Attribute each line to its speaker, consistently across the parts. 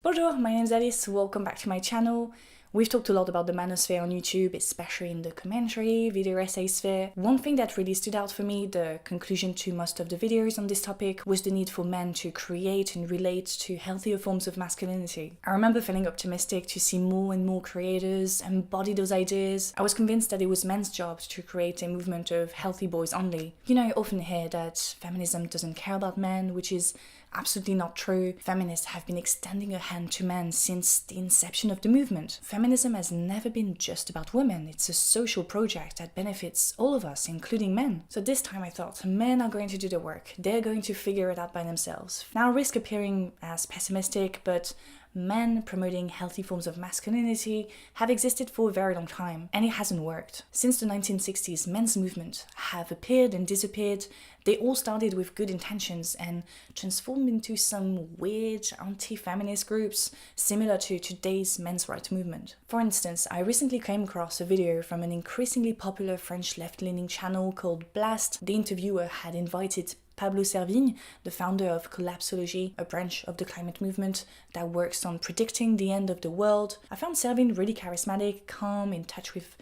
Speaker 1: Bonjour, my name is Alice, welcome back to my channel. We've talked a lot about the manosphere on YouTube, especially in the commentary, video essay sphere. One thing that really stood out for me, the conclusion to most of the videos on this topic, was the need for men to create and relate to healthier forms of masculinity. I remember feeling optimistic to see more and more creators embody those ideas. I was convinced that it was men's job to create a movement of healthy boys only. You know, I often hear that feminism doesn't care about men, which is absolutely not true. Feminists have been extending a hand to men since the inception of the movement. Feminism has never been just about women. It's a social project that benefits all of us, including men. So this time I thought, men are going to do the work. They're going to figure it out by themselves. Now I risk appearing as pessimistic, but men promoting healthy forms of masculinity have existed for a very long time, and it hasn't worked. Since the 1960s, men's movements have appeared and disappeared. They all started with good intentions and transformed into some weird anti-feminist groups similar to today's men's rights movement. For instance, I recently came across a video from an increasingly popular French left-leaning channel called Blast. The interviewer had invited Pablo Servigne, the founder of collapsology, a branch of the climate movement that works on predicting the end of the world. I found Servigne really charismatic, calm, in touch with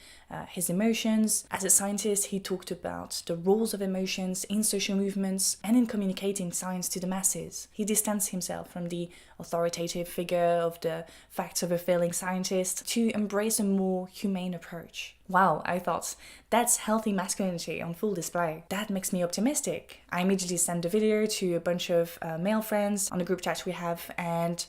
Speaker 1: his emotions. As a scientist, he talked about the roles of emotions in social movements and in communicating science to the masses. He distanced himself from the authoritative figure of the facts of a failing scientist to embrace a more humane approach. Wow, I thought, that's healthy masculinity on full display. That makes me optimistic. I immediately sent the video to a bunch of male friends on the group chat we have, and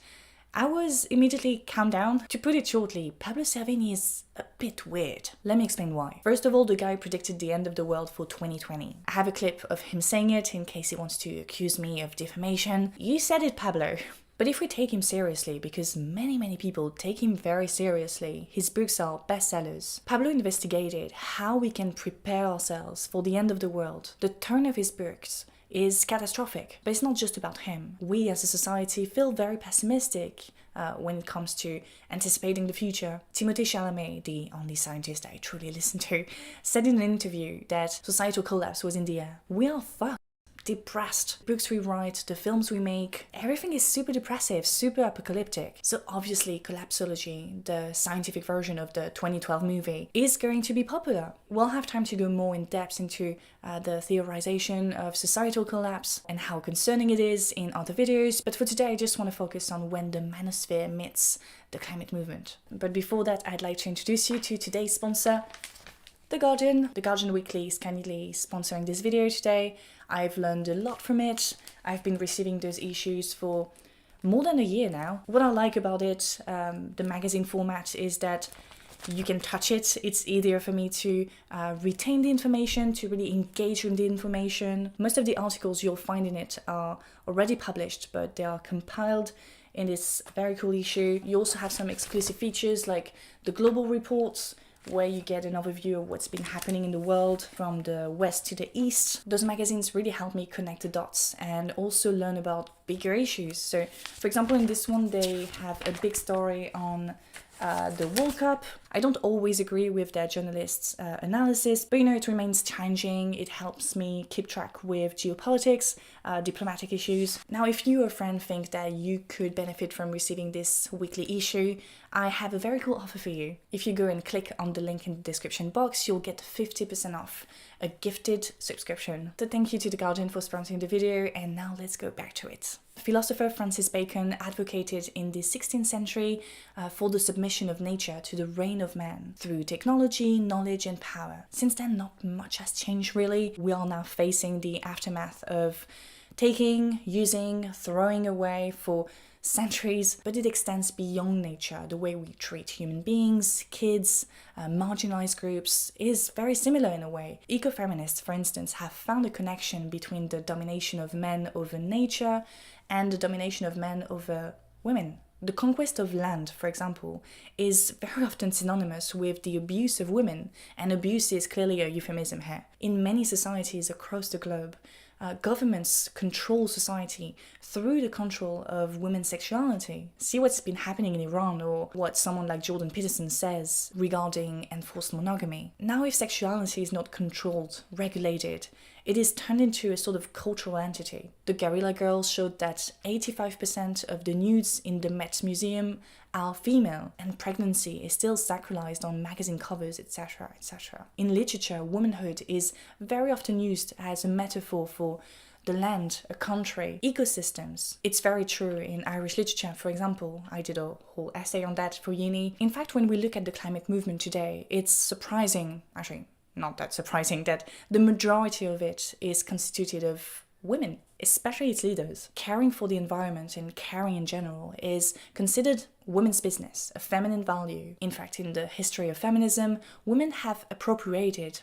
Speaker 1: I was immediately calmed down. To put it shortly, Pablo Servigne is a bit weird. Let me explain why. First of all, the guy predicted the end of the world for 2020. I have a clip of him saying it in case he wants to accuse me of defamation. You said it, Pablo. But if we take him seriously, because many people take him very seriously, his books are bestsellers. Pablo investigated how we can prepare ourselves for the end of the world. The tone of his books is catastrophic, but it's not just about him. We as a society feel very pessimistic when it comes to anticipating the future. Timothée Chalamet, the only scientist I truly listen to, said in an interview that societal collapse was in the air. We are fucked. Depressed. Books we write, the films we make, everything is super depressive, super apocalyptic. So obviously collapsology, the scientific version of the 2012 movie, is going to be popular. We'll have time to go more in depth into the theorization of societal collapse and how concerning it is in other videos, but for today I just want to focus on when the manosphere meets the climate movement. But before that, I'd like to introduce you to today's sponsor, The Guardian. The Guardian Weekly is kindly sponsoring this video today. I've learned a lot from it. I've been receiving those issues for more than a year now. What I like about it, the magazine format, is that you can touch it. It's easier for me to retain the information, to really engage with the information. Most of the articles you'll find in it are already published, but they are compiled in this very cool issue. You also have some exclusive features like the global reports, where you get an overview of what's been happening in the world from the west to the east. Those magazines really help me connect the dots and also learn about bigger issues. So, for example, in this one, they have a big story on the World Cup. I don't always agree with their journalists' analysis, but you know, it remains challenging. It helps me keep track with geopolitics, diplomatic issues. Now, if you or a friend think that you could benefit from receiving this weekly issue, I have a very cool offer for you. If you go and click on the link in the description box, you'll get 50% off a gifted subscription. So thank you to The Guardian for sponsoring the video, and now let's go back to it. Philosopher Francis Bacon advocated in the 16th century for the submission of nature to the reign of man through technology, knowledge and power. Since then, not much has changed really. We are now facing the aftermath of taking, using, throwing away for centuries, but it extends beyond nature. The way we treat human beings, kids, marginalized groups is very similar in a way. Ecofeminists, for instance, have found a connection between the domination of men over nature and the domination of men over women. The conquest of land, for example, is very often synonymous with the abuse of women, and abuse is clearly a euphemism here. In many societies across the globe, governments control society through the control of women's sexuality. See what's been happening in Iran, or what someone like Jordan Peterson says regarding enforced monogamy. Now, if sexuality is not controlled, regulated, it is turned into a sort of cultural entity. The Guerrilla Girls showed that 85% of the nudes in the Met Museum are female, and pregnancy is still sacralized on magazine covers, etc., etc. In literature, womanhood is very often used as a metaphor for the land, a country, ecosystems. It's very true in Irish literature, for example. I did a whole essay on that for uni. In fact, when we look at the climate movement today, it's surprising, actually not that surprising, that the majority of it is constituted of women, especially its leaders. Caring for the environment and caring in general is considered women's business, a feminine value. In fact, in the history of feminism, women have appropriated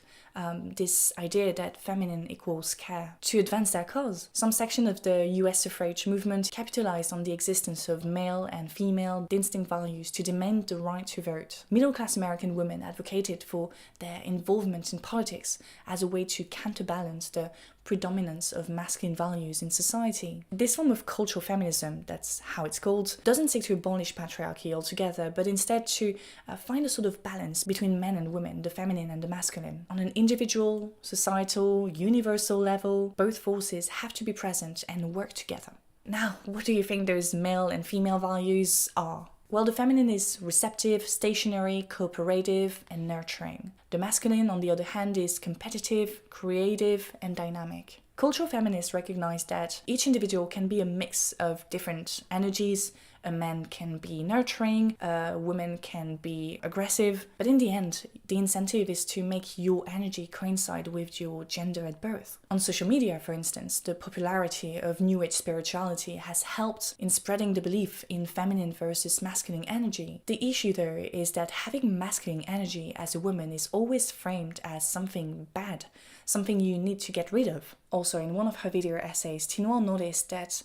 Speaker 1: this idea that feminine equals care to advance their cause. Some section of the US suffrage movement capitalized on the existence of male and female distinct values to demand the right to vote. Middle-class American women advocated for their involvement in politics as a way to counterbalance the predominance of masculine values in society. This form of cultural feminism, that's how it's called, doesn't seek to abolish patriarchy altogether, but instead to find a sort of balance between men and women, the feminine and the masculine. On an individual, societal, universal level, both forces have to be present and work together. Now, what do you think those male and female values are? Well, the feminine is receptive, stationary, cooperative, and nurturing. The masculine, on the other hand, is competitive, creative, and dynamic. Cultural feminists recognize that each individual can be a mix of different energies. A man can be nurturing, a woman can be aggressive, but in the end, the incentive is to make your energy coincide with your gender at birth. On social media, for instance, the popularity of New Age spirituality has helped in spreading the belief in feminine versus masculine energy. The issue, though, is that having masculine energy as a woman is always framed as something bad, something you need to get rid of. Also, in one of her video essays, Tinoir noticed that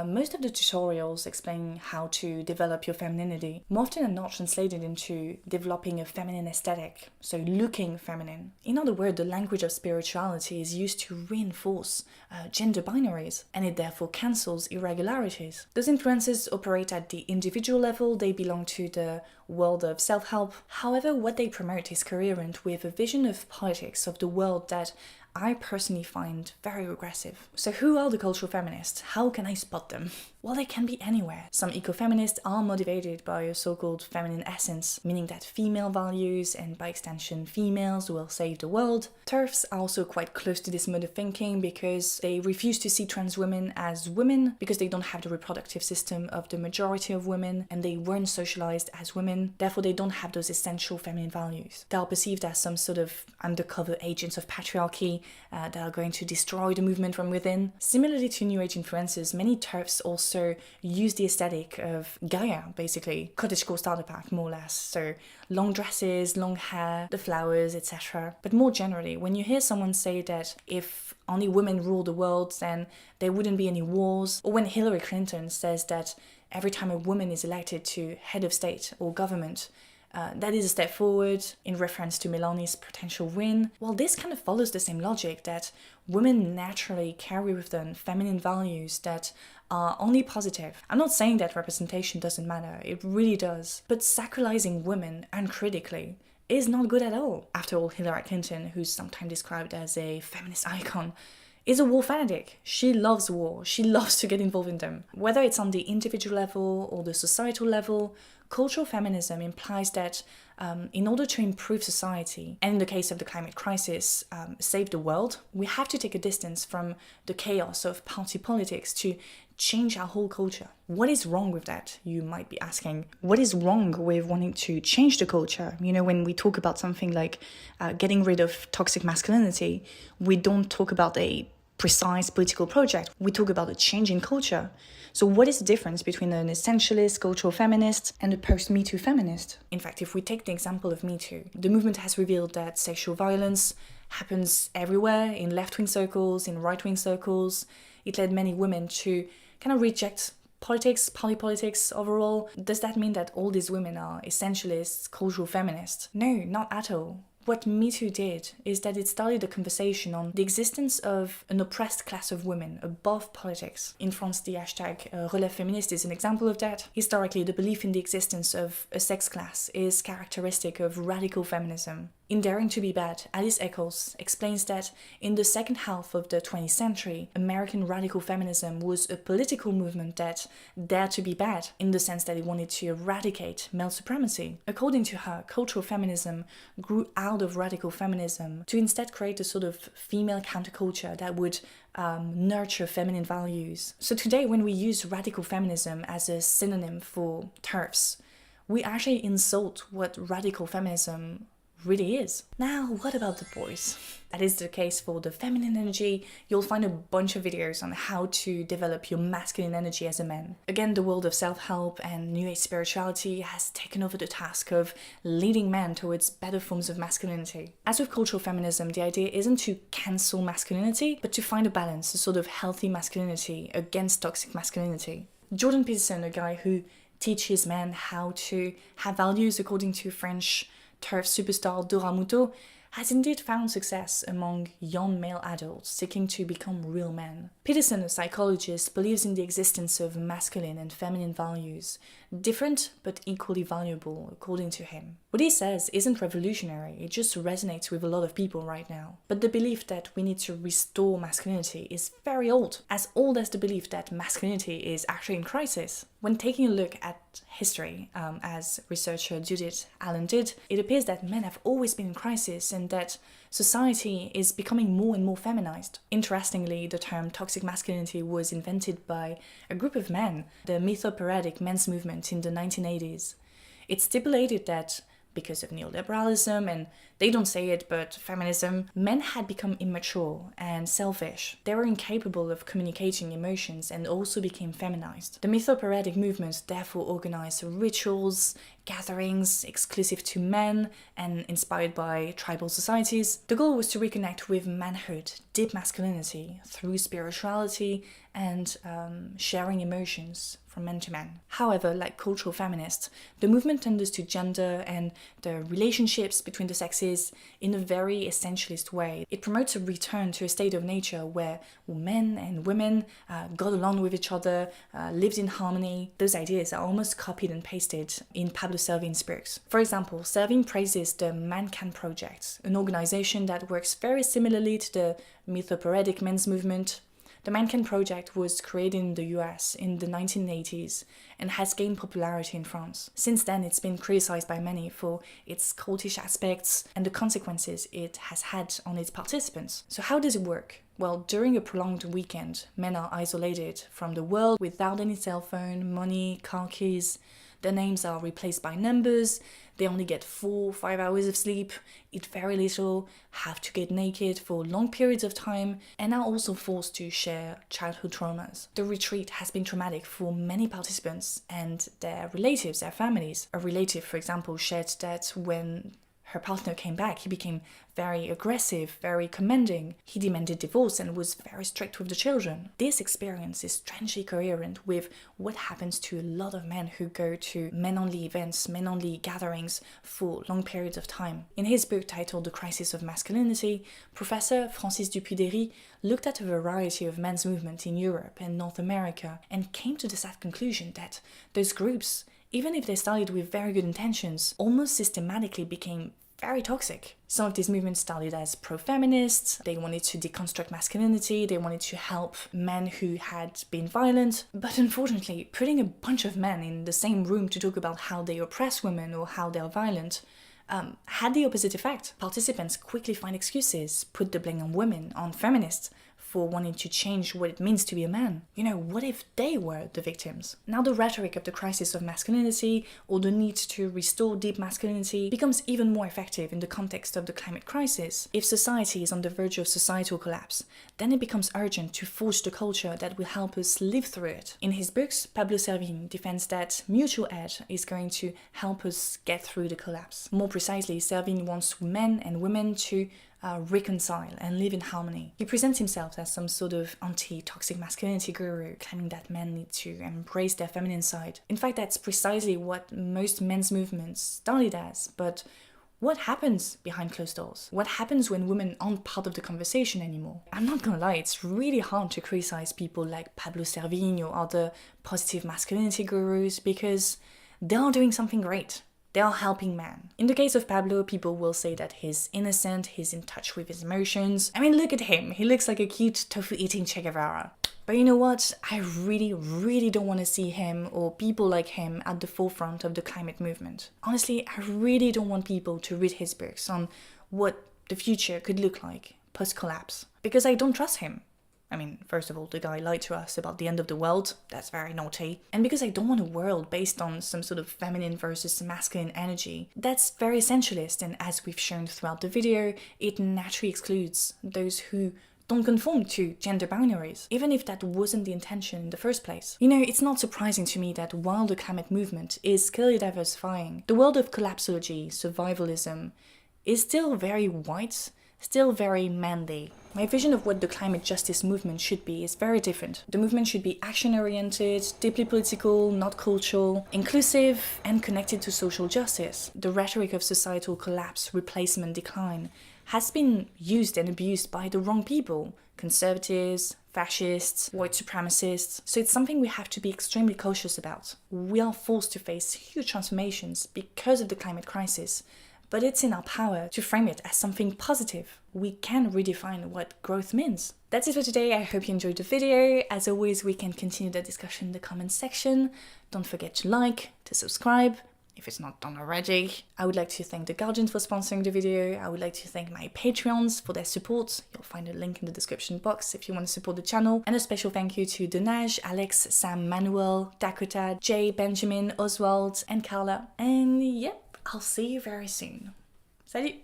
Speaker 1: most of the tutorials explain how to develop your femininity more often than not translated into developing a feminine aesthetic, so looking feminine. In other words, the language of spirituality is used to reinforce gender binaries, and it therefore cancels irregularities. Those influences operate at the individual level, they belong to the world of self-help. However, what they promote is coherent with a vision of politics of the world that I personally find very regressive. So who are the cultural feminists? How can I spot them? Well, they can be anywhere. Some eco-feminists are motivated by a so-called feminine essence, meaning that female values and by extension females will save the world. TERFs are also quite close to this mode of thinking because they refuse to see trans women as women because they don't have the reproductive system of the majority of women and they weren't socialized as women. Therefore, they don't have those essential feminine values. They are perceived as some sort of undercover agents of patriarchy that are going to destroy the movement from within. Similarly to New Age influences, many TERFs also use the aesthetic of Gaia, basically. Cottagecore starter pack, more or less. So long dresses, long hair, the flowers, etc. But more generally, when you hear someone say that if only women rule the world, then there wouldn't be any wars, or when Hillary Clinton says that every time a woman is elected to head of state or government, that is a step forward in reference to Melania's potential win. Well, this kind of follows the same logic that women naturally carry with them feminine values that are only positive. I'm not saying that representation doesn't matter, it really does. But sacralizing women uncritically is not good at all. After all, Hillary Clinton, who's sometimes described as a feminist icon, is a war fanatic. She loves war. She loves to get involved in them. Whether it's on the individual level or the societal level, cultural feminism implies that in order to improve society, and in the case of the climate crisis, save the world, we have to take a distance from the chaos of party politics to change our whole culture. What is wrong with that, you might be asking? What is wrong with wanting to change the culture? You know, when we talk about something like getting rid of toxic masculinity, we don't talk about a precise political project. We talk about a change in culture. So what is the difference between an essentialist cultural feminist and a post-Me Too feminist? In fact, if we take the example of Me Too, the movement has revealed that sexual violence happens everywhere, in left-wing circles, in right-wing circles. It led many women to kind of reject politics, party politics overall. Does that mean that all these women are essentialists, cultural feminists? No, not at all. What Me Too did is that it started a conversation on the existence of an oppressed class of women above politics. In France, the hashtag Relève Féministe is an example of that. Historically, the belief in the existence of a sex class is characteristic of radical feminism. In Daring to be Bad, Alice Eccles explains that in the second half of the 20th century, American radical feminism was a political movement that dared to be bad, in the sense that it wanted to eradicate male supremacy. According to her, cultural feminism grew out of radical feminism to instead create a sort of female counterculture that would nurture feminine values. So today, when we use radical feminism as a synonym for TERFs, we actually insult what radical feminism really is. Now, what about the boys? That is the case for the feminine energy. You'll find a bunch of videos on how to develop your masculine energy as a man. Again, the world of self-help and new age spirituality has taken over the task of leading men towards better forms of masculinity. As with cultural feminism, the idea isn't to cancel masculinity, but to find a balance, a sort of healthy masculinity against toxic masculinity. Jordan Peterson, a guy who teaches men how to have values according to French TERF superstar Dora Muto, has indeed found success among young male adults seeking to become real men. Peterson, a psychologist, believes in the existence of masculine and feminine values, different but equally valuable, according to him. What he says isn't revolutionary, it just resonates with a lot of people right now. But the belief that we need to restore masculinity is very old as the belief that masculinity is actually in crisis. When taking a look at history, as researcher Judith Allen did, it appears that men have always been in crisis and that society is becoming more and more feminized. Interestingly, the term toxic masculinity was invented by a group of men, the mythopoetic men's movement in the 1980s. It stipulated that because of neoliberalism, and they don't say it, but feminism, men had become immature and selfish. They were incapable of communicating emotions and also became feminized. The mythopoetic movement therefore organized rituals, gatherings exclusive to men and inspired by tribal societies. The goal was to reconnect with manhood, deep masculinity, through spirituality and sharing emotions from men to men. However, like cultural feminists, the movement understood gender and the relationships between the sexes in a very essentialist way. It promotes a return to a state of nature where men and women got along with each other, lived in harmony. Those ideas are almost copied and pasted in Pablo Servine's books. For example, Servine praises the Man Can Project, an organization that works very similarly to the mythopoetic men's movement. The Man Can Project was created in the US in the 1980s and has gained popularity in France. Since then, it's been criticized by many for its cultish aspects and the consequences it has had on its participants. So how does it work? Well, during a prolonged weekend, men are isolated from the world without any cell phone, money, car keys. Their names are replaced by numbers, they only get 4 or 5 hours of sleep, eat very little, have to get naked for long periods of time, and are also forced to share childhood traumas. The retreat has been traumatic for many participants and their relatives, their families. A relative, for example, shared that when her partner came back, he became very aggressive, very commanding. He demanded divorce and was very strict with the children. This experience is strangely coherent with what happens to a lot of men who go to men-only events, men-only gatherings for long periods of time. In his book titled The Crisis of Masculinity, Professor Francis Dupuy-Derry looked at a variety of men's movements in Europe and North America and came to the sad conclusion that those groups, even if they started with very good intentions, almost systematically became very toxic. Some of these movements started as pro-feminists, they wanted to deconstruct masculinity, they wanted to help men who had been violent, but unfortunately, putting a bunch of men in the same room to talk about how they oppress women or how they're violent had the opposite effect. Participants quickly find excuses, put the blame on women, on feminists, for wanting to change what it means to be a man. You know, what if they were the victims? Now the rhetoric of the crisis of masculinity or the need to restore deep masculinity becomes even more effective in the context of the climate crisis. If society is on the verge of societal collapse, then it becomes urgent to forge the culture that will help us live through it. In his books, Pablo Servine defends that mutual aid is going to help us get through the collapse. More precisely, Servine wants men and women to reconcile and live in harmony. He presents himself as some sort of anti-toxic masculinity guru, claiming that men need to embrace their feminine side. In fact, that's precisely what most men's movements started as, but what happens behind closed doors? What happens when women aren't part of the conversation anymore? I'm not gonna lie, it's really hard to criticize people like Pablo Servine or other positive masculinity gurus because they are doing something great. They are helping man. In the case of Pablo, people will say that he's innocent, he's in touch with his emotions. I mean, look at him. He looks like a cute tofu-eating Che Guevara. But you know what? I really don't want to see him or people like him at the forefront of the climate movement. Honestly, I really don't want people to read his books on what the future could look like post-collapse. Because I don't trust him. I mean, first of all, the guy lied to us about the end of the world. That's very naughty. And because I don't want a world based on some sort of feminine versus masculine energy. That's very essentialist, and as we've shown throughout the video, it naturally excludes those who don't conform to gender boundaries, even if that wasn't the intention in the first place. You know, it's not surprising to me that while the climate movement is clearly diversifying, the world of collapsology, survivalism, is still very white, still very manly. My vision of what the climate justice movement should be is very different. The movement should be action-oriented, deeply political, not cultural, inclusive, and connected to social justice. The rhetoric of societal collapse, replacement, decline has been used and abused by the wrong people. Conservatives, fascists, white supremacists. So it's something we have to be extremely cautious about. We are forced to face huge transformations because of the climate crisis. But it's in our power to frame it as something positive. We can redefine what growth means. That's it for today. I hope you enjoyed the video. As always, we can continue the discussion in the comments section. Don't forget to like, to subscribe, if it's not done already. I would like to thank The Guardian for sponsoring the video. I would like to thank my Patreons for their support. You'll find a link in the description box if you want to support the channel. And a special thank you to Donaj, Alex, Sam, Manuel, Dakota, Jay, Benjamin, Oswald, and Carla. And yep. I'll see you very soon. Salut!